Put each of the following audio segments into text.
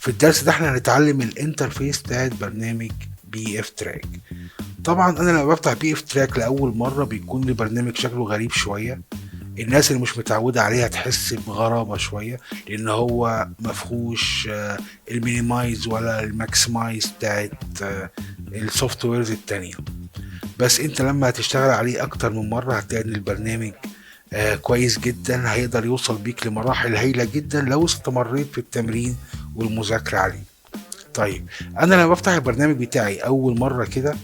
في الدرس ده احنا هنتعلم الانترفيس بتاعت برنامج بي اف تراك. طبعا انا لما بفتح بي اف تراك لاول مره بيكون البرنامج شكله غريب شويه. الناس اللي مش متعودة عليه هتحس بغرابة شوية، لأن هو مفهوش المينيمايز ولا الماكسمايز بتاعت السوفت ويرز التانية. بس انت لما هتشتغل عليه أكتر من مرة هتلاقي إن البرنامج كويس جدا، هيقدر يوصل بيك لمراحل هايلة جدا لو استمريت في التمرين والمذاكرة عليه. طيب، أنا لما بفتح البرنامج بتاعي أول مرة كده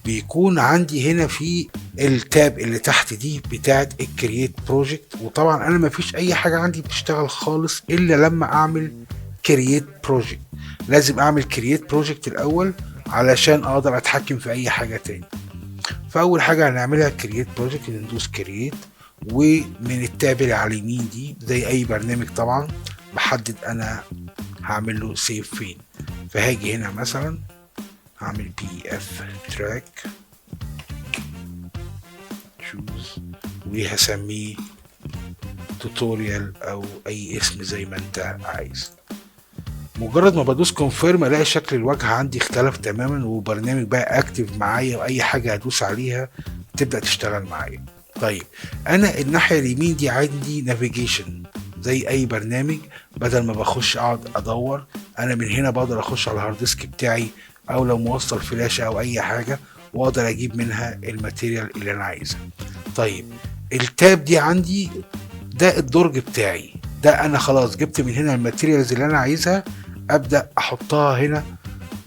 بيكون عندي هنا في التاب اللي تحت دي بتاعت الكرييت بروجكت، وطبعا انا مفيش اي حاجه عندي بتشتغل خالص الا لما اعمل كرييت بروجكت. لازم اعمل كرييت بروجكت الاول علشان اقدر اتحكم في اي حاجه تاني. فاول حاجه هنعملها كرييت بروجكت، ندوس كرييت، ومن التاب اللي على اليمين دي زي اي برنامج طبعا بحدد انا هعمل له سيف فين. فهاجي هنا مثلا هعمل بي اف تراك شوز، وهسميه توتوريال او اي اسم زي ما انت عايز. مجرد ما بدوس كونفيرم الاقي شكل الواجهه عندي اختلف تماما، وبرنامج بقى اكتف معايا، واي حاجه هدوس عليها تبدا تشتغل معايا. طيب، انا الناحيه اليمين دي عندي نافيجيشن زي اي برنامج. بدل ما بخش اقعد ادور، انا من هنا بقدر اخش على الهارد ديسك بتاعي، او لو موصل فلاشه او اي حاجه، واقدر اجيب منها الماتيريال اللي انا عايزها. طيب، التاب دي عندي ده الدرج بتاعي، ده انا خلاص جبت من هنا الماتيريالز اللي انا عايزها، ابدا احطها هنا.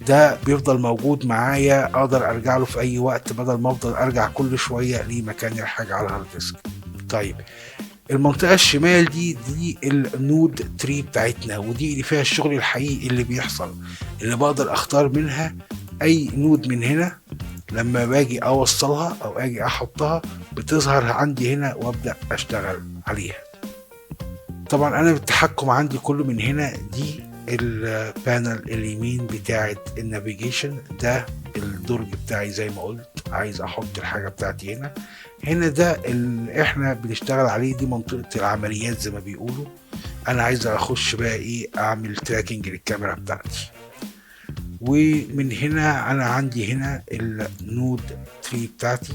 ده بيفضل موجود معايا، اقدر ارجع له في اي وقت بدل ما افضل ارجع كل شويه لمكان الحاجه على الهارد ديسك. طيب، المنطقه الشمال دي النود تري بتاعتنا، ودي اللي فيها الشغل الحقيقي اللي بيحصل، اللي بقدر اختار منها اي نود من هنا. لما باجي اوصلها او اجي احطها بتظهر عندي هنا وابدا اشتغل عليها. طبعا انا التحكم عندي كله من هنا. دي البانل اليمين بتاعت النافيجيشن، ده الدرج بتاعي زي ما قلت، عايز احط الحاجة بتاعتي هنا. هنا ده اللي احنا بنشتغل عليه، دي منطقة العمليات زي ما بيقولوا. انا عايز اخش بقى ايه، اعمل تراكنج للكاميرا بتاعتي. ومن هنا انا عندي هنا النود تري بتاعتي،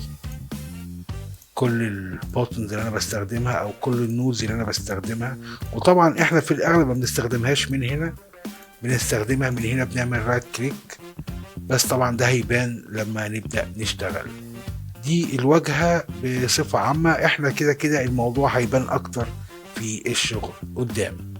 كل البوتنز اللي انا بستخدمها او كل النودز اللي انا بستخدمها. وطبعا احنا في الاغلب ما بنستخدمهاش من هنا، بنستخدمها من هنا، بنعمل رايت كليك بس. طبعا ده هيبان لما نبدأ نشتغل. دي الواجهة بصفة عامة، احنا كده كده الموضوع هيبان اكتر في الشغل قدام.